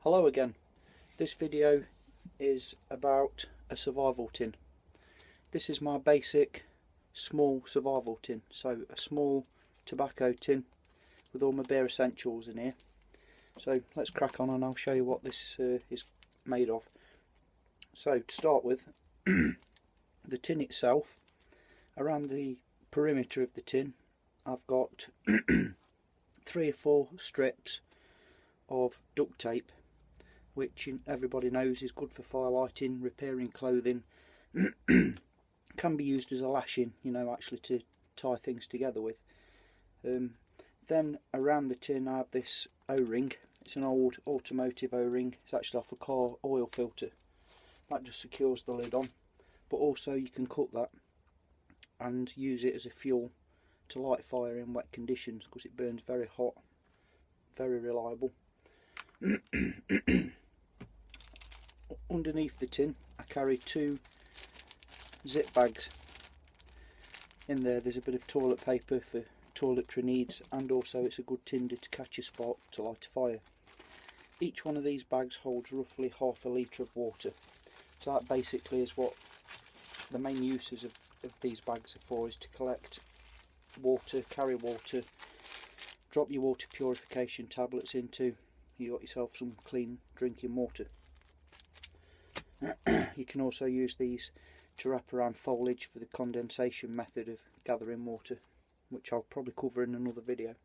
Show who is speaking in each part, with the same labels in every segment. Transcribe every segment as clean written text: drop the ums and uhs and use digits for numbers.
Speaker 1: Hello again. This video is about a survival tin. This is my basic small survival tin, so a small tobacco tin with all my bare essentials in here. So let's crack on and I'll show you what this is made of. So to start with, the tin itself, around the perimeter of the tin I've got 3 or 4 strips of duct tape, which everybody knows is good for firelighting, repairing clothing, can be used as a lashing, actually to tie things together with. Then around the tin I have this O-ring. It's an old automotive O-ring. It's actually off a car oil filter. That just secures the lid on, but also you can cut that and use it as a fuel to light fire in wet conditions, because it burns very hot, very reliable. Underneath the tin I carry 2 zip bags. In there's a bit of toilet paper for toiletry needs, and also it's a good tinder to catch a spark to light a fire. Each one of these bags holds roughly ½ litre of water. So that basically is what the main uses of these bags are for, is to collect water, carry water, drop your water purification tablets into. You got yourself some clean drinking water. You can also use these to wrap around foliage for the condensation method of gathering water, which I'll probably cover in another video.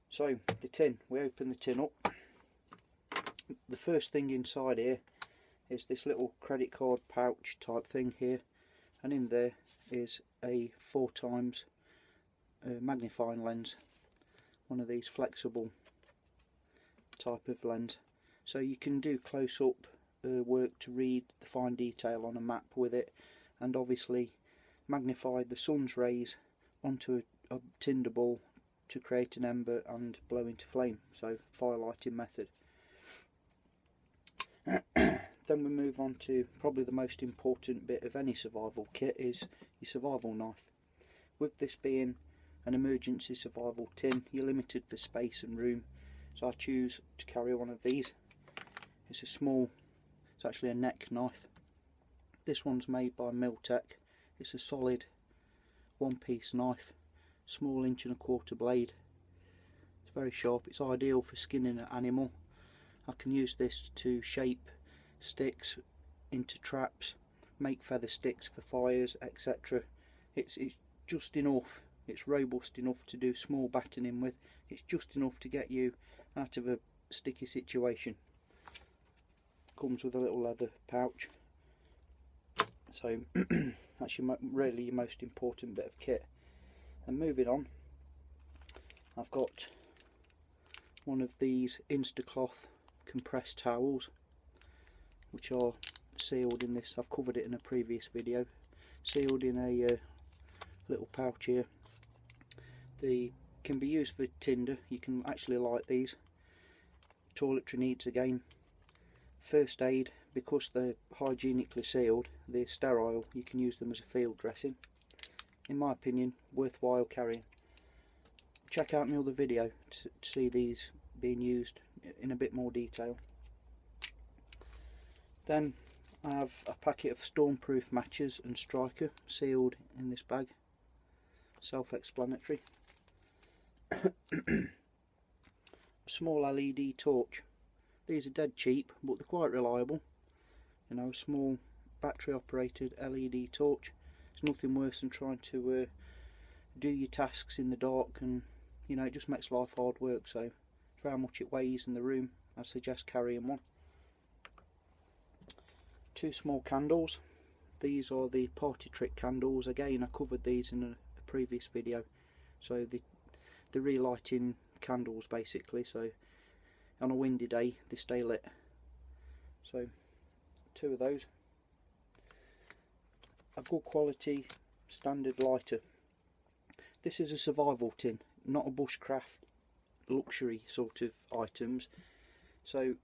Speaker 1: So the tin, we open the tin up. The first thing inside here is this little credit card pouch type thing here, and in there is a 4x magnifying lens, one of these flexible type of lens, so you can do close-up work to read the fine detail on a map with it, and obviously magnify the sun's rays onto a tinder ball to create an ember and blow into flame, so firelighting method. Then we move on to probably the most important bit of any survival kit, is your survival knife. With this being an emergency survival tin, you're limited for space and room, so I choose to carry one of these. It's a small, it's actually a neck knife. This one's made by Miltech. It's a solid 1-piece knife, small 1¼ blade. It's very sharp. It's ideal for skinning an animal. I can use this to shape sticks into traps, make feather sticks for fires, etc. It's just enough. It's robust enough to do small battening with. It's just enough to get you out of a sticky situation. Comes with a little leather pouch. So that's really your most important bit of kit. And moving on, I've got one of these Instacloth compressed towels, which are sealed in this. I've covered it in a previous video. Sealed in a little pouch here. They can be used for tinder. You can actually light these. Toiletry needs again. First aid, because they're hygienically sealed, they're sterile, you can use them as a field dressing. In my opinion, worthwhile carrying. Check out my other video to see these being used in a bit more detail. Then I have a packet of stormproof matches and striker sealed in this bag. Self-explanatory. A small LED torch. These are dead cheap, but they're quite reliable. A small battery operated LED torch. It's nothing worse than trying to do your tasks in the dark, and it just makes life hard work. So for how much it weighs in the room, I suggest carrying one. 2 small candles. These are the party trick candles. Again, I covered these in a previous video. So the relighting candles basically, so on a windy day they stay lit. So 2 of those. A good quality standard lighter. This is a survival tin, not a bushcraft luxury sort of items. So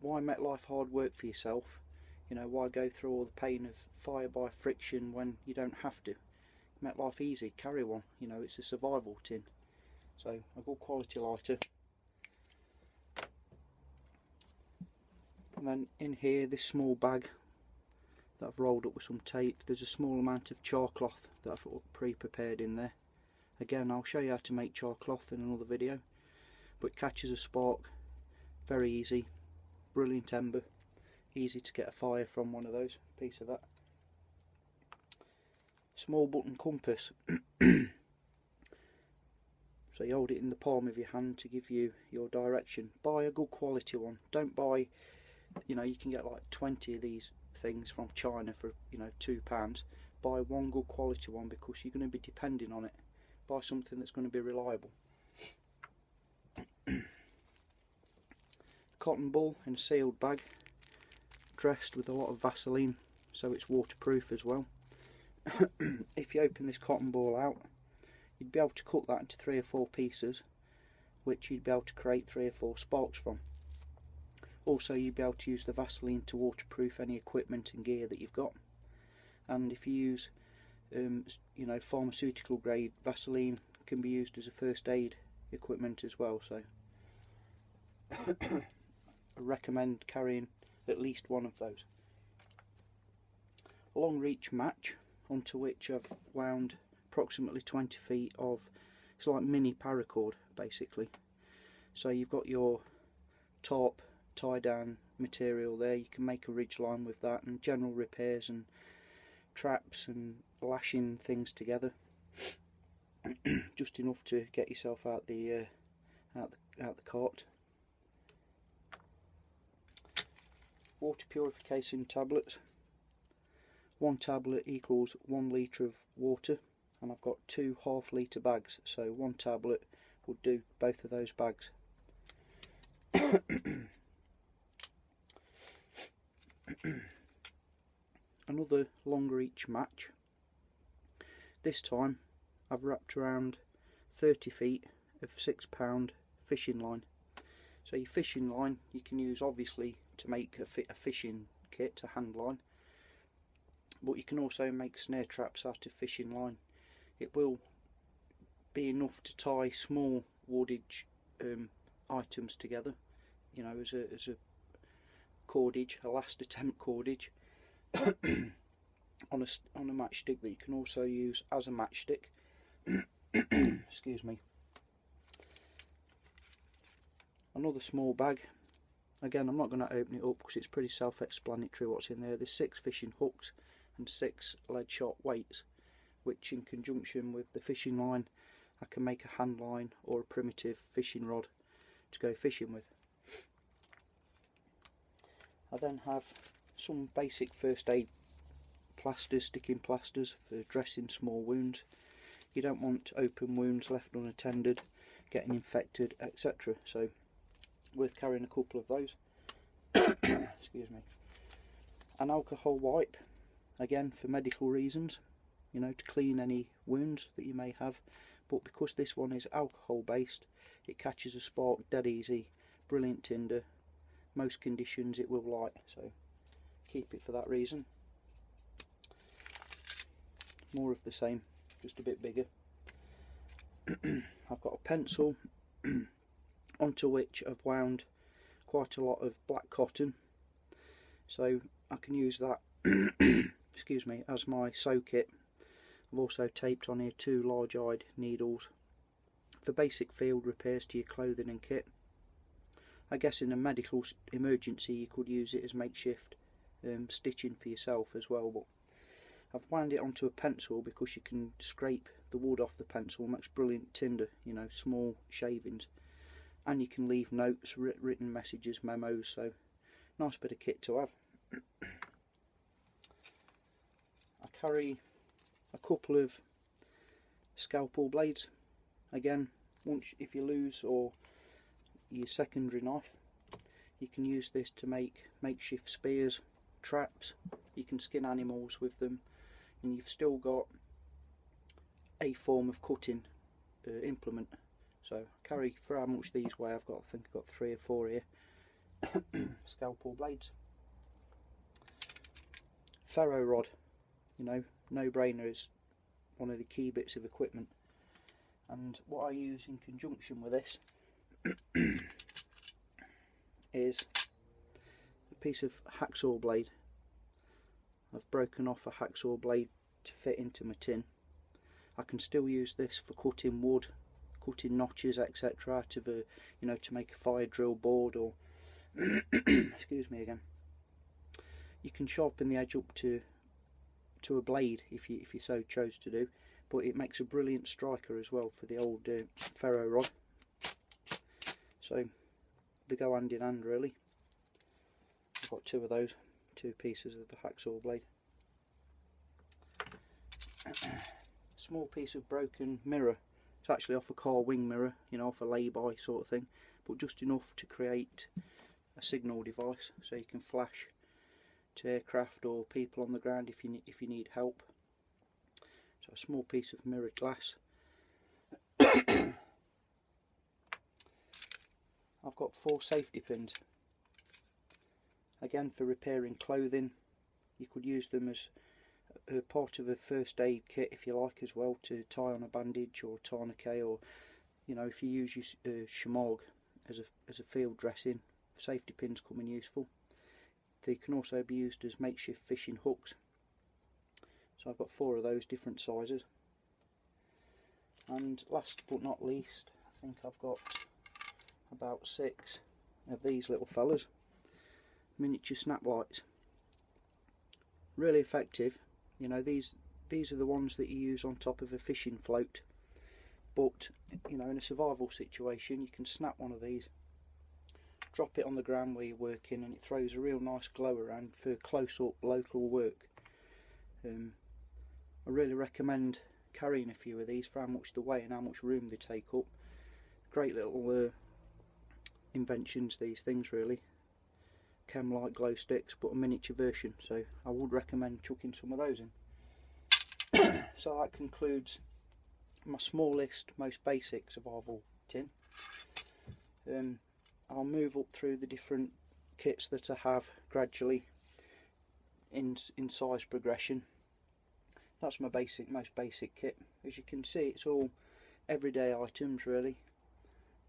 Speaker 1: why make life hard work for yourself? Why go through all the pain of fire by friction when you don't have to? Make life easy, carry one. It's a survival tin. So a good quality lighter. And then in here, this small bag that I've rolled up with some tape, there's a small amount of char cloth that I've pre-prepared in there. Again, I'll show you how to make char cloth in another video, but it catches a spark very easy, brilliant ember, easy to get a fire from one of those, piece of that. Small button compass, so you hold it in the palm of your hand to give you your direction. Buy a good quality one, don't buy, you know, you can get like 20 of these things from China for, you know, £2. Buy one good quality one because you're going to be depending on it. Buy something that's going to be reliable. Cotton ball in a sealed bag, dressed with a lot of Vaseline so it's waterproof as well. If you open this cotton ball out, you'd be able to cut that into 3 or 4 pieces, which you'd be able to create 3 or 4 sparks from. Also, you'd be able to use the Vaseline to waterproof any equipment and gear that you've got. And if you use you know, pharmaceutical grade Vaseline, can be used as a first aid equipment as well, so I recommend carrying at least one of those. A long reach match onto which I've wound approximately 20 feet of, it's like mini paracord basically. So you've got your top tie down material there, you can make a ridge line with that, and general repairs and traps and lashing things together. Just enough to get yourself out the cart. Water purification tablets. 1 tablet equals 1 litre of water, and I've got 2 half-litre bags, so 1 tablet will do both of those bags. Another long reach match. This time I've wrapped around 30 feet of 6 pound fishing line. So your fishing line you can use obviously to make a fishing kit, a hand line, but you can also make snare traps out of fishing line. It will be enough to tie small wordage items together, you know, as a cordage, a last attempt cordage on a matchstick that you can also use as a matchstick. Excuse me. Another small bag. Again, I'm not going to open it up because it's pretty self-explanatory what's in there. There's 6 fishing hooks and 6 lead shot weights, which in conjunction with the fishing line I can make a hand line or a primitive fishing rod to go fishing with. I then have some basic first aid plasters, sticking plasters for dressing small wounds. You don't want open wounds left unattended, getting infected, etc. So worth carrying a couple of those. Excuse me. An alcohol wipe, again for medical reasons, you know, to clean any wounds that you may have, but because this one is alcohol based, it catches a spark dead easy, brilliant tinder, most conditions it will light, so keep it for that reason. More of the same, just a bit bigger. I've got a pencil onto which I've wound quite a lot of black cotton, so I can use that excuse me, as my sew kit. I've also taped on here 2 large-eyed needles for basic field repairs to your clothing and kit. I guess in a medical emergency you could use it as makeshift stitching for yourself as well, but I've wound it onto a pencil because you can scrape the wood off the pencil, makes brilliant tinder, you know, small shavings, and you can leave notes, written messages, memos, so nice bit of kit to have. I carry a couple of scalpel blades. Again, once if you lose or your secondary knife, you can use this to make makeshift spears, traps. You can skin animals with them, and you've still got a form of cutting implement. So carry, for how much these weigh, I think I've got 3 or 4 here. Scalpel blades. Ferro rod, you know, no brainer, is one of the key bits of equipment, and what I use in conjunction with this is a piece of hacksaw blade. I've broken off a hacksaw blade to fit into my tin. I can still use this for cutting wood, cutting notches, etc. out of a, you know, to make a fire drill board, or excuse me again. You can sharpen the edge up to a blade if you so chose to do, but it makes a brilliant striker as well for the old ferro rod. So they go hand in hand really. I've got two of those, two pieces of the hacksaw blade. Small piece of broken mirror. It's actually off a car wing mirror, you know, off a lay-by sort of thing, but just enough to create a signal device so you can flash to aircraft or people on the ground if you need help. So a small piece of mirrored glass. I've got 4 safety pins. Again, for repairing clothing. You could use them as a part of a first aid kit if you like as well, to tie on a bandage or tourniquet, or you know, if you use your shemagh as a field dressing, safety pins come in useful. They can also be used as makeshift fishing hooks. So I've got 4 of those different sizes. And last but not least, I think I've got about 6 of these little fellas, miniature snap lights. Really effective. You know, these are the ones that you use on top of a fishing float, but you know, in a survival situation you can snap one of these, drop it on the ground where you're working, and it throws a real nice glow around for close-up local work. I really recommend carrying a few of these for how much they weigh and how much room they take up. Great little inventions, these things really. Chem-like glow sticks, but a miniature version, so I would recommend chucking some of those in. So that concludes my smallest, most basic survival tin. I'll move up through the different kits that I have gradually in size progression. That's my most basic kit. As you can see, it's all everyday items really.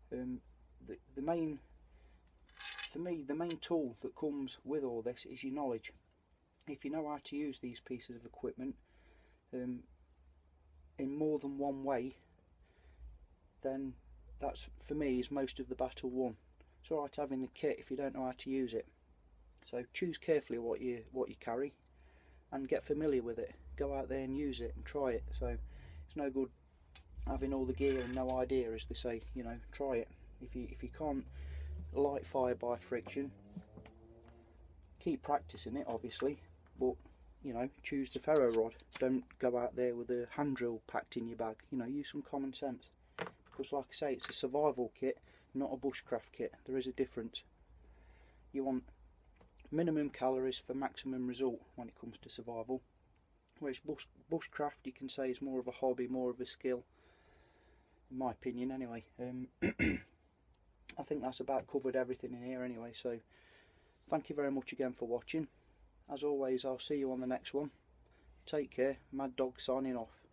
Speaker 1: The main, for me, the main tool that comes with all this is your knowledge. If you know how to use these pieces of equipment in more than one way, then that's, for me, is most of the battle won. It's alright having the kit if you don't know how to use it. So choose carefully what you carry and get familiar with it. Go out there and use it and try it. So it's no good having all the gear and no idea, as they say. You know, try it. If you can't light fire by friction, keep practicing it obviously, but you know, choose the ferro rod. Don't go out there with a hand drill packed in your bag. You know, use some common sense, because like I say, it's a survival kit, not a bushcraft kit. There is a difference. You want minimum calories for maximum result when it comes to survival, whereas bushcraft, you can say, is more of a hobby, more of a skill, in my opinion anyway. I think that's about covered everything in here anyway, so thank you very much again for watching. As always, I'll see you on the next one. Take care. Mad Dog signing off.